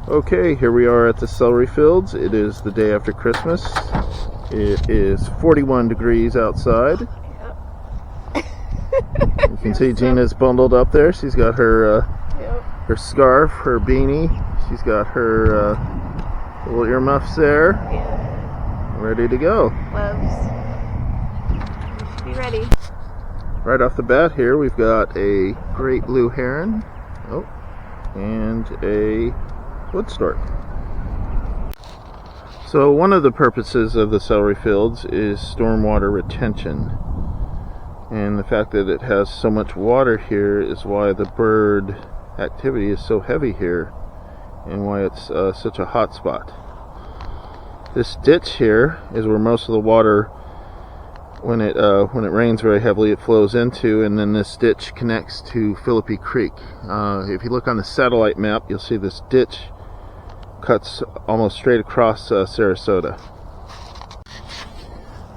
Okay, here we are at the Celery Fields. It is the day after Christmas. It is 41 degrees outside. Yep. You can see Gina's bundled up there. She's got her her scarf, her beanie. She's got her little earmuffs there. Yeah. Ready to go. Gloves. You should be ready. Right off the bat here, we've got a great blue heron. Oh, and a wood stork. So one of the purposes of the celery fields is stormwater retention, and the fact that it has so much water here is why the bird activity is so heavy here and why it's such a hot spot. This ditch here is where most of the water, when it rains very heavily, it flows into, and then this ditch connects to Philippi Creek. If you look on the satellite map, you'll see this ditch cuts almost straight across Sarasota.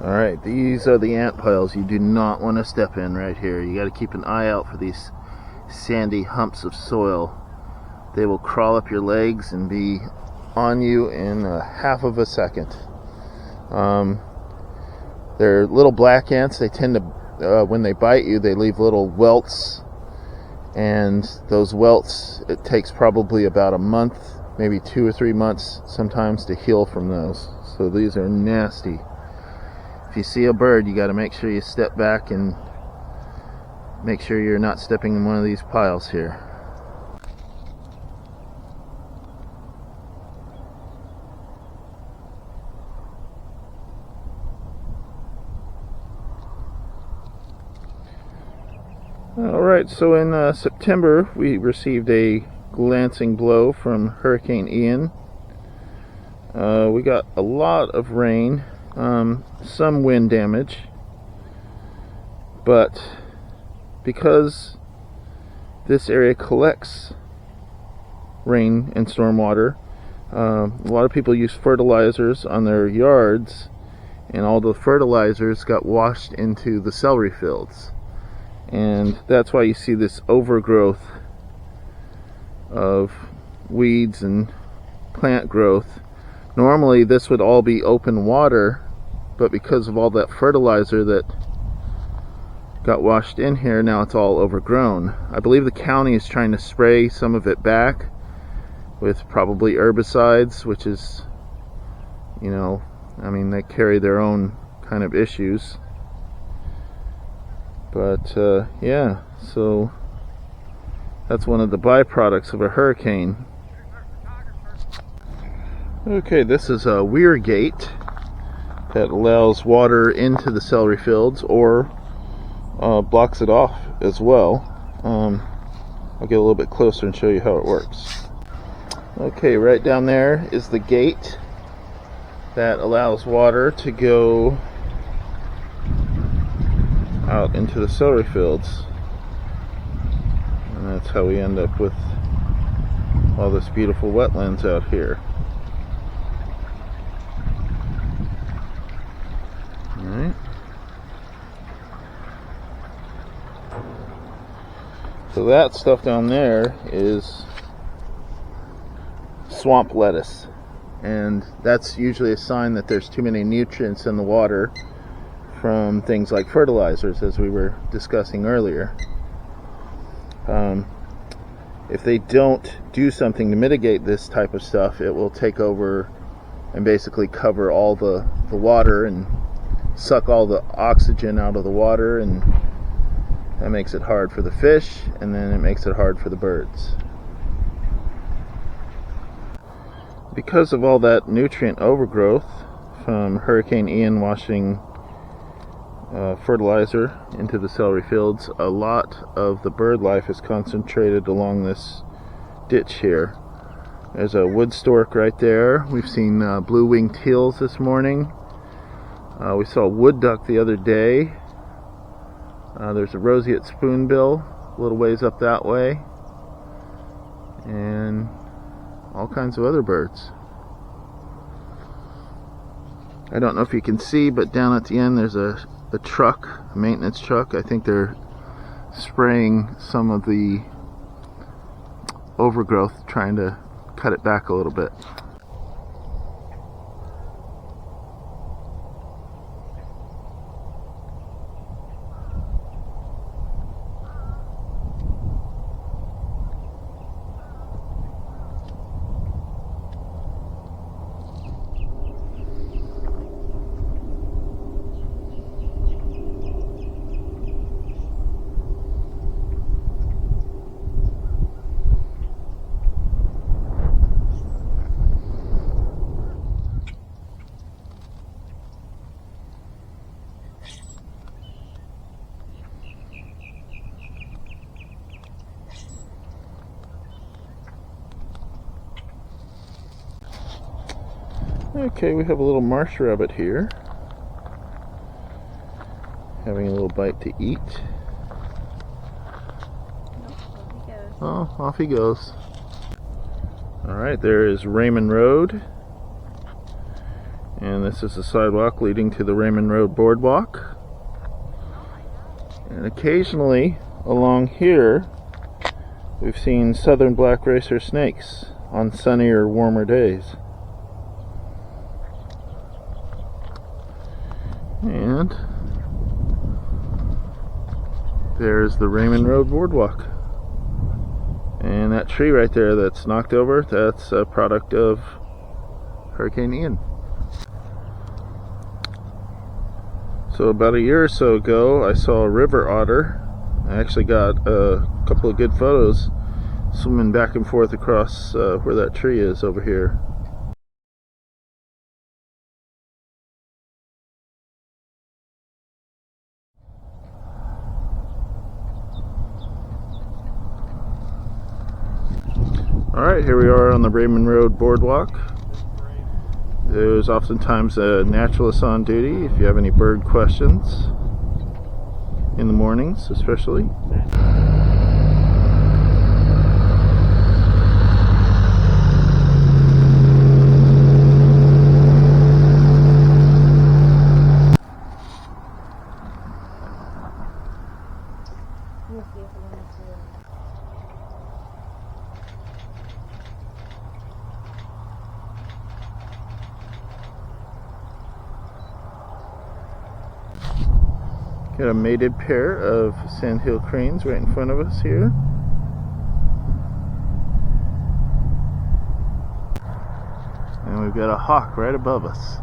Alright, these are the ant piles you do not want to step in right here. You got to keep an eye out for these sandy humps of soil. They will crawl up your legs and be on you in half of a second. They're little black ants. They tend to, when they bite you, they leave little welts, and those welts, it takes probably about a month, maybe 2 or 3 months sometimes to heal from those. So these are nasty. If you see a bird, you got to make sure you step back and make sure you're not stepping in one of these piles here. Alright, so in September we received a glancing blow from Hurricane Ian. We got a lot of rain, some wind damage, but because this area collects rain and stormwater, a lot of people use fertilizers on their yards, and all the fertilizers got washed into the celery fields. And that's why you see this overgrowth of weeds and plant growth. Normally this would all be open water, but because of all that fertilizer that got washed in here, now it's all overgrown. I believe the county is trying to spray some of it back with probably herbicides, which is, you know, I mean, they carry their own kind of issues. But yeah, so that's one of the byproducts of a hurricane. Okay, this is a weir gate that allows water into the celery fields, or blocks it off as well. I'll get a little bit closer and show you how it works. Okay, right down there is the gate that allows water to go out into the celery fields, and that's how we end up with all this beautiful wetlands out here. Alright, so that stuff down there is swamp lettuce, and that's usually a sign that there's too many nutrients in the water from things like fertilizers, as we were discussing earlier. If they don't do something to mitigate this type of stuff, it will take over and basically cover all the water and suck all the oxygen out of the water, and that makes it hard for the fish, and then it makes it hard for the birds. Because of all that nutrient overgrowth from Hurricane Ian washing fertilizer into the celery fields, a lot of the bird life is concentrated along this ditch here. There's a wood stork right there. We've seen blue-winged teals this morning. We saw a wood duck the other day. There's a roseate spoonbill a little ways up that way, and all kinds of other birds. I don't know if you can see, but down at the end there's a truck, a maintenance truck. I think they're spraying some of the overgrowth, trying to cut it back a little bit. Okay, we have a little marsh rabbit here, having a little bite to eat. Oh, off he goes. Alright, there is Raymond Road, and this is the sidewalk leading to the Raymond Road boardwalk. And occasionally along here we've seen southern black racer snakes on sunnier, warmer days. And there's the Raymond Road boardwalk. And that tree right there that's knocked over, that's a product of Hurricane Ian. So about a year or so ago, I saw a river otter. I actually got a couple of good photos swimming back and forth across where that tree is over here. Alright, here we are on the Raymond Road boardwalk. There's oftentimes a naturalist on duty if you have any bird questions, in the mornings especially. Got a mated pair of sandhill cranes right in front of us here. And we've got a hawk right above us.